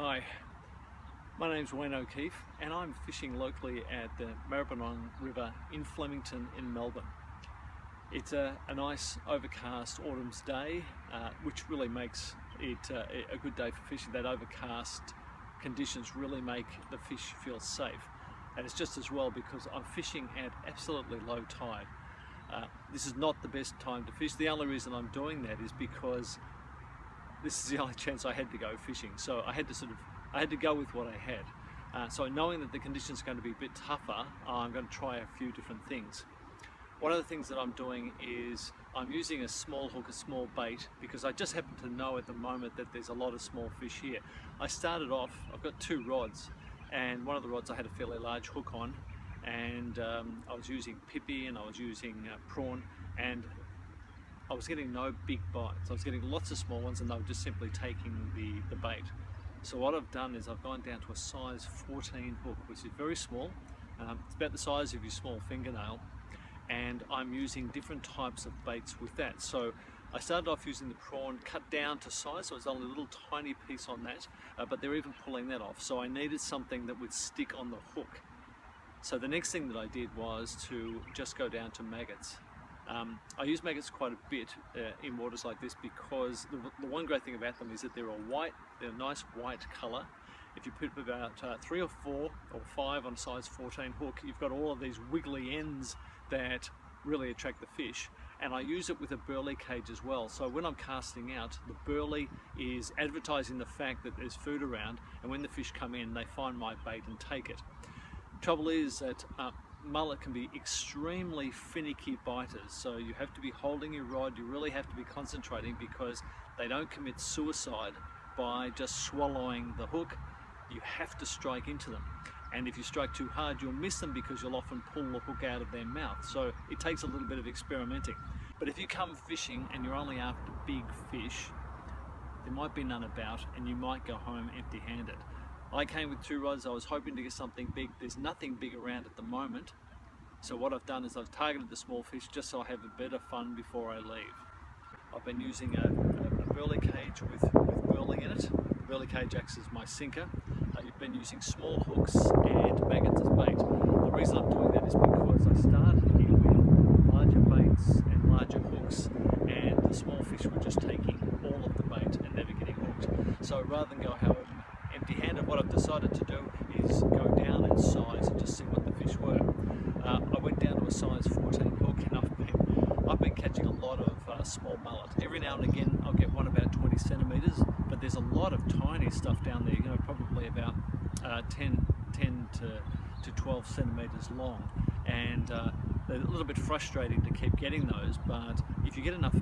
Hi, my name's Wayne O'Keefe and I'm fishing locally at the Maribynong River in Flemington in Melbourne. It's a nice overcast autumn's day, which really makes it a good day for fishing. That overcast conditions really make the fish feel safe, and it's just as well because I'm fishing at absolutely low tide. This is not the best time to fish. The only reason I'm doing that is because this is the only chance I had to go fishing, so I had to go with what I had. So knowing that the conditions are going to be a bit tougher, I'm going to try a few different things. One of the things that I'm doing is I'm using a small hook, a small bait, because I just happen to know at the moment that there's a lot of small fish here. I started off, I've got two rods, and one of the rods I had a fairly large hook on, and I was using pippy and I was using prawn, and I was getting no big bites. I was getting lots of small ones and they were just simply taking the bait. So what I've done is I've gone down to a size 14 hook, which is very small. It's about the size of your small fingernail, and I'm using different types of baits with that. So I started off using the prawn, cut down to size, so it's only a little tiny piece on that, but they're even pulling that off. So I needed something that would stick on the hook. So the next thing that I did was to just go down to maggots. I use maggots quite a bit in waters like this because the one great thing about them is that they're a nice white colour. If you put about 3 or 4 or 5 on size 14 hook, you've got all of these wiggly ends that really attract the fish. And I use it with a burley cage as well. So when I'm casting out, the burley is advertising the fact that there's food around, and when the fish come in, they find my bait and take it. Trouble is that mullet can be extremely finicky biters, so you have to be holding your rod, you really have to be concentrating because they don't commit suicide by just swallowing the hook. You have to strike into them, and if you strike too hard you'll miss them because you'll often pull the hook out of their mouth. So it takes a little bit of experimenting. But if you come fishing and you're only after big fish, there might be none about and you might go home empty-handed. I came with 2 rods. I was hoping to get something big. There's nothing big around at the moment. So what I've done is I've targeted the small fish just so I have a bit of fun before I leave. I've been using a burley cage with burley in it. The burley cage acts as my sinker. I've been using small hooks and maggots as bait. The reason I'm doing that is because I started here with larger baits and larger hooks, and the small fish were just taking all of the bait and never getting hooked. So rather than go home empty-handed, what I've decided to do is go down in size and just see what the fish were. I went down to a size 14 hook, and I've been catching a lot of small mullet. Every now and again I'll get one about 20 centimetres, but there's a lot of tiny stuff down there, probably about 10 to 12 centimetres long, and they're a little bit frustrating to keep getting those, but if you get enough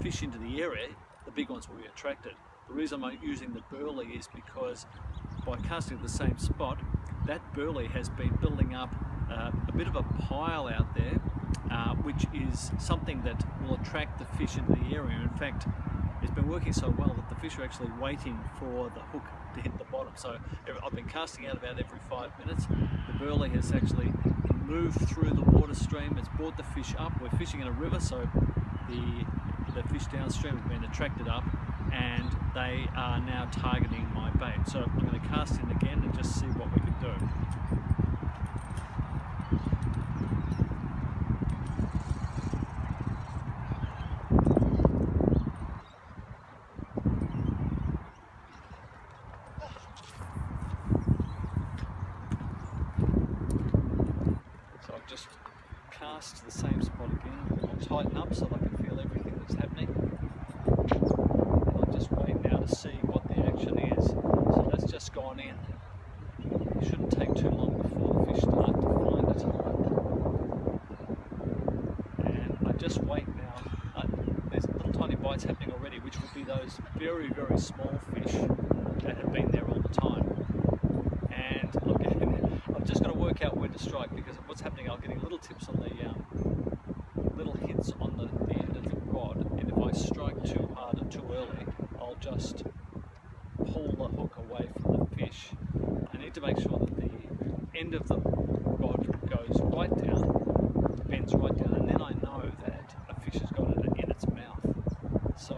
fish into the area, the big ones will be attracted. The reason I'm using the burley is because by casting at the same spot, that burley has been building up a bit of a pile out there, which is something that will attract the fish into the area. In fact, it's been working so well that the fish are actually waiting for the hook to hit the bottom. So I've been casting out about every 5 minutes. The burley has actually moved through the water stream. It's brought the fish up. We're fishing in a river, so the fish downstream have been attracted up, and they are now targeting my bait. So I'm going to cast in again and just see what we can do. So I've just cast to the same spot again. I'll tighten up so I can feel everything that's happening. Just wait now to see what the action is. So that's just gone in. It shouldn't take too long before the fish start to find it. And I just wait now. There's little tiny bites happening already, which would be those very, very small fish that have been there all the time. And I've just got to work out where to strike, because what's happening, I'm getting little tips on the little hits on the end of the rod, and if I strike too hard or too early, I'll just pull the hook away from the fish. I need to make sure that the end of the rod goes right down, bends right down, and then I know that a fish has got it in its mouth. So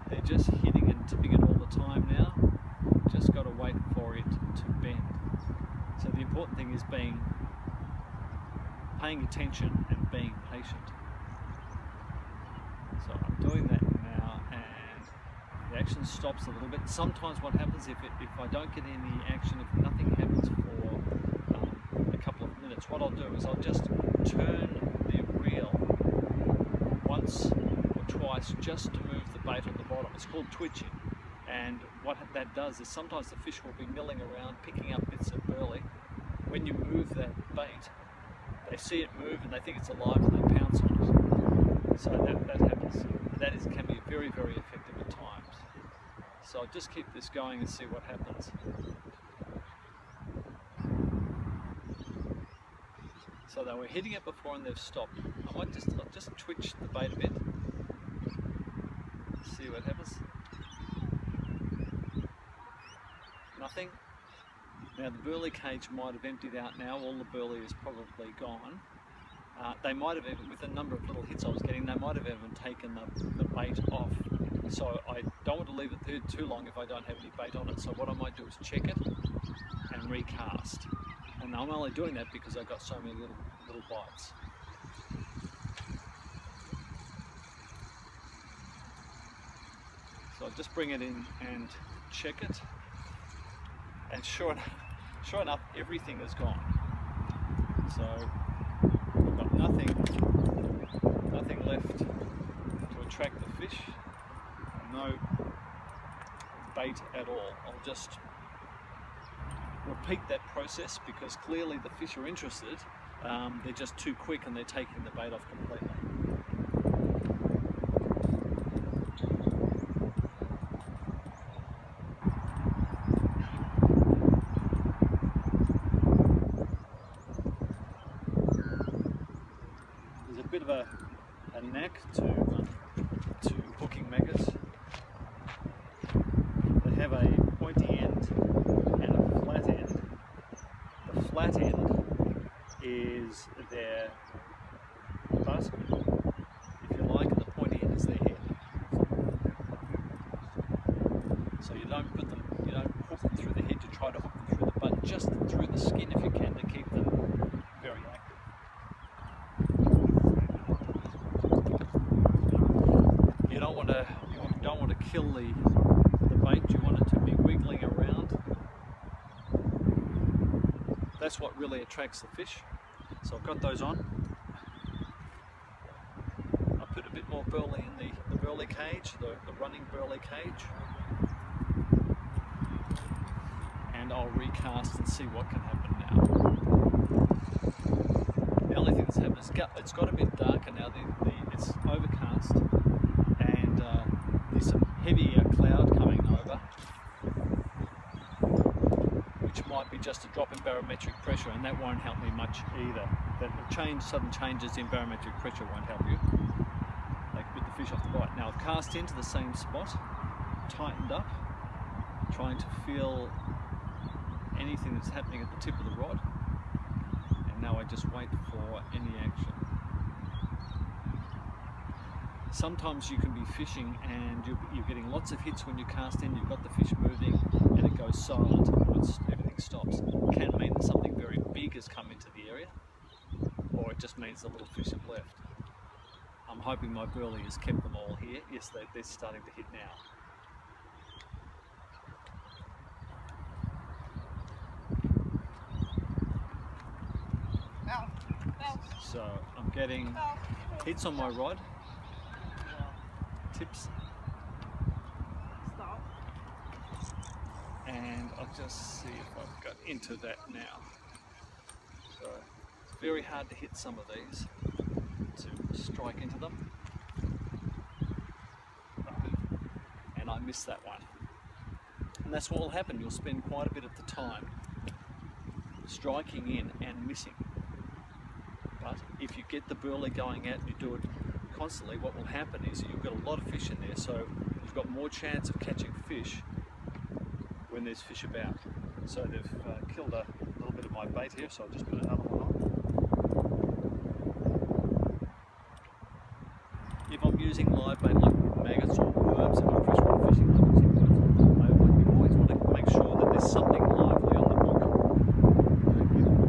they're just hitting and tipping it all the time now. Just got to wait wait for it to bend. So the important thing is paying attention and being patient. So I'm doing that now, and the action stops a little bit. Sometimes what happens if I don't get any action, if nothing happens for a couple of minutes, what I'll do is I'll just turn the reel once or twice just to move the bait on the bottom. It's called twitching, and what that does is sometimes the fish will be milling around picking up bits of burley. When you move that bait, they see it move and they think it's alive and they pounce on it. So that happens. That can be very, very effective at times. So I'll just keep this going and see what happens. So they were hitting it before and they've stopped. I'll just twitch the bait a bit. See what happens. Nothing. Now the burley cage might have emptied out now. All the burley is probably gone. They might have even, with the number of little hits I was getting, they might have even taken the bait off. So I don't want to leave it there too long if I don't have any bait on it. So what I might do is check it and recast. And I'm only doing that because I've got so many little bites. So I'll just bring it in and check it. And sure enough, everything is gone. So we've got nothing left to attract the fish. No bait at all. I'll just repeat that process because clearly the fish are interested. They're just too quick and they're taking the bait off completely. There's a bit of a knack to hooking maggots. They have a pointy end and a flat end. The flat end is their butt, if you like, and the pointy end is their head. So you don't hook them through the head, you try to hook them through the butt, just through the skin if you can, to keep them very active. You don't want to kill the bait. You want it to be wiggling around. That's what really attracts the fish. So I've got those on. I put a bit more burley in the burley cage, the running burley cage, and I'll recast and see what can happen now. The only thing that's happened is it's got a bit darker now. It's overcast, and there's some heavier cloud coming over, which might be just a drop in barometric pressure, and that won't help me much either. Sudden changes in barometric pressure won't help you. They can put the fish off the bite. Now I've cast into the same spot, tightened up, trying to feel anything that's happening at the tip of the rod, and now I just wait for any action. Sometimes you can be fishing and you're getting lots of hits when you cast in, you've got the fish moving and it goes silent once everything stops. It can mean that something very big has come into the area, or it just means the little fish have left. I'm hoping my burley has kept them all here. Yes, they're starting to hit now. So I'm getting hits on my rod, tips, and I'll just see if I've got into that now. So it's very hard to hit some of these, to strike into them, and I missed that one. And that's what will happen. You'll spend quite a bit of the time striking in and missing. But if you get the burley going out and you do it constantly, what will happen is you've got a lot of fish in there, so you've got more chance of catching fish when there's fish about. So they've killed a little bit of my bait here, so I'll just put another one on. If I'm using live bait like maggots or worms, if I'm freshwater fishing like worms, you always want to make sure that there's something lively on the hook.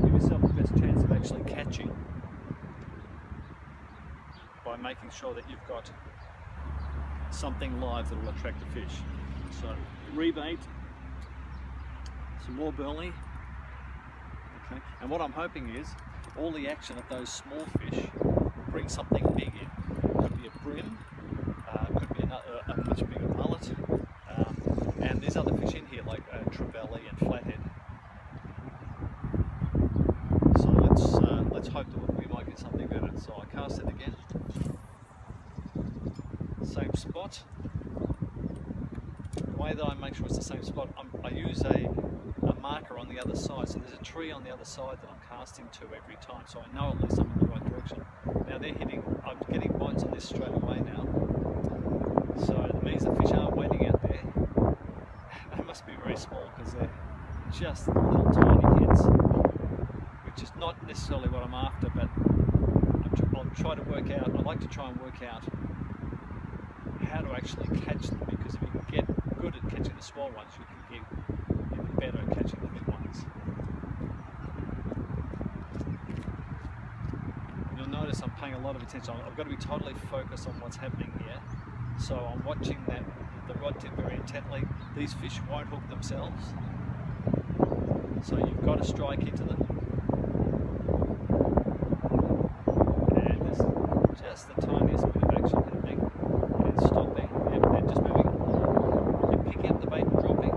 Give yourself the best chance of actually catching by making sure that you've got something live that will attract the fish. So rebait, some more burley, okay. And what I'm hoping is all the action of those small fish will bring something big in. Could be a brim, could be a much bigger mullet, and there's other fish in here like trevally and flathead. So let's hope that we might get something better. So I cast it again, same spot. The way that I make sure it's the same spot, I use a marker on the other side. So there's a tree on the other side that I'm casting to every time, so I know at least I'm in the right direction. Now I'm getting bites on this straight away now. So it means the fish are waiting out there. They must be very small because they're just little tiny heads, which is not necessarily what I'm after, but I'll try to work out, I like to try and work out how to actually catch them, because if you can get good at catching the small ones, you can get even better at catching the big ones. You'll notice I'm paying a lot of attention. I've got to be totally focused on what's happening here. So I'm watching the rod tip very intently. These fish won't hook themselves, so you've got to strike into them. And there's just the tiniest bit of action happening. And stopping, and just moving, and picking up the bait and dropping.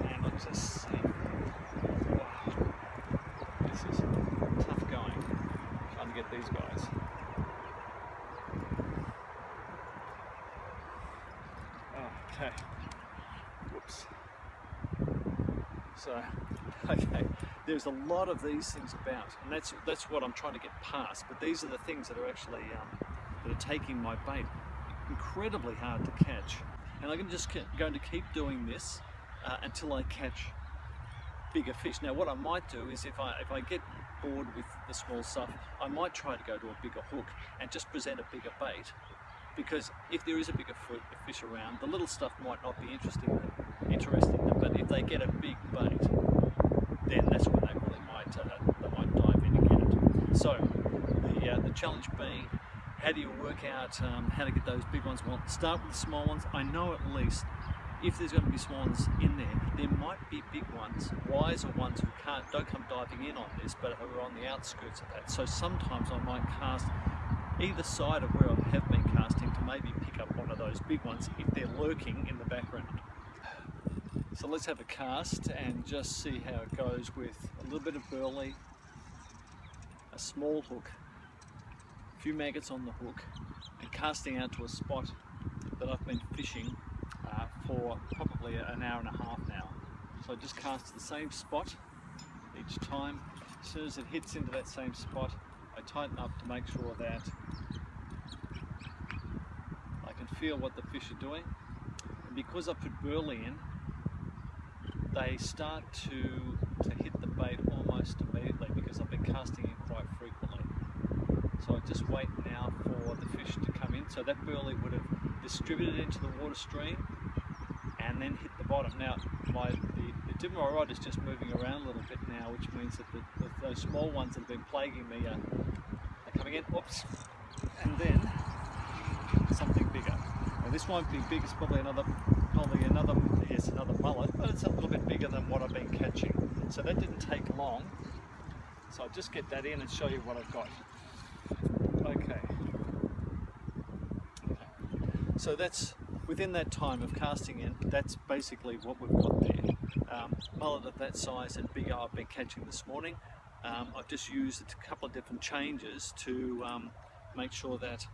And I'll just see. Wow, this is tough going, trying to get these guys. Okay, whoops. So, okay, there's a lot of these things about, and that's what I'm trying to get past. But these are the things that are actually that are taking my bait. Incredibly hard to catch, and I'm just going to keep doing this until I catch bigger fish. Now, what I might do is if I get bored with the small stuff, I might try to go to a bigger hook and just present a bigger bait. Because if there is a bigger fish around, the little stuff might not be interesting them, but if they get a big bait, then that's when they really might dive in and get it. So the challenge being, how do you work out how to get those big ones? Well, start with the small ones. I know at least if there's going to be small ones in there might be big ones, wiser ones who don't come diving in on this, but who are on the outskirts of that. So sometimes I might cast either side of where I have been casting to maybe pick up one of those big ones if they're lurking in the background. So let's have a cast and just see how it goes with a little bit of burley, a small hook, a few maggots on the hook, and casting out to a spot that I've been fishing for probably an hour and a half now. So I just cast to the same spot each time. As soon as it hits into that same spot, I tighten up to make sure that I can feel what the fish are doing. And because I put burley in, they start to hit the bait almost immediately because I've been casting in quite frequently. So I just wait now for the fish to come in. So that burley would have distributed into the water stream and then hit the bottom. Now the tip of my rod is just moving around a little bit now, which means that those small ones that have been plaguing me are coming in. Oops. And then something bigger. Now this won't be big, it's probably another mullet, but it's a little bit bigger than what I've been catching. So that didn't take long. So I'll just get that in and show you what I've got. Okay. So that's within that time of casting in, that's basically what we've got there. Mullet of that size and bigger I've been catching this morning. I've just used a couple of different changes to make sure that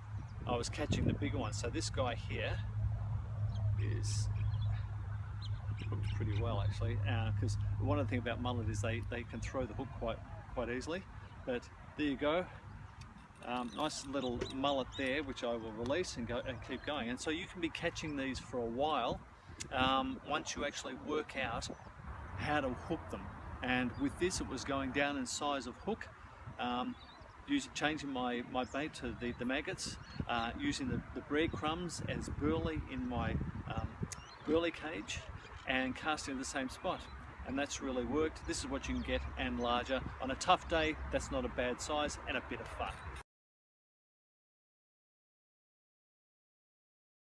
I was catching the bigger ones. So this guy here is hooked pretty well actually, because one of the things about mullet is they can throw the hook quite easily. But there you go. Nice little mullet there, which I will release and keep going. And so you can be catching these for a while once you actually work out how to hook them. And with this, it was going down in size of hook. changing my bait to the maggots, using the breadcrumbs as burley in my burley cage, and casting in the same spot. And that's really worked. This is what you can get, and larger. On a tough day, that's not a bad size and a bit of fun.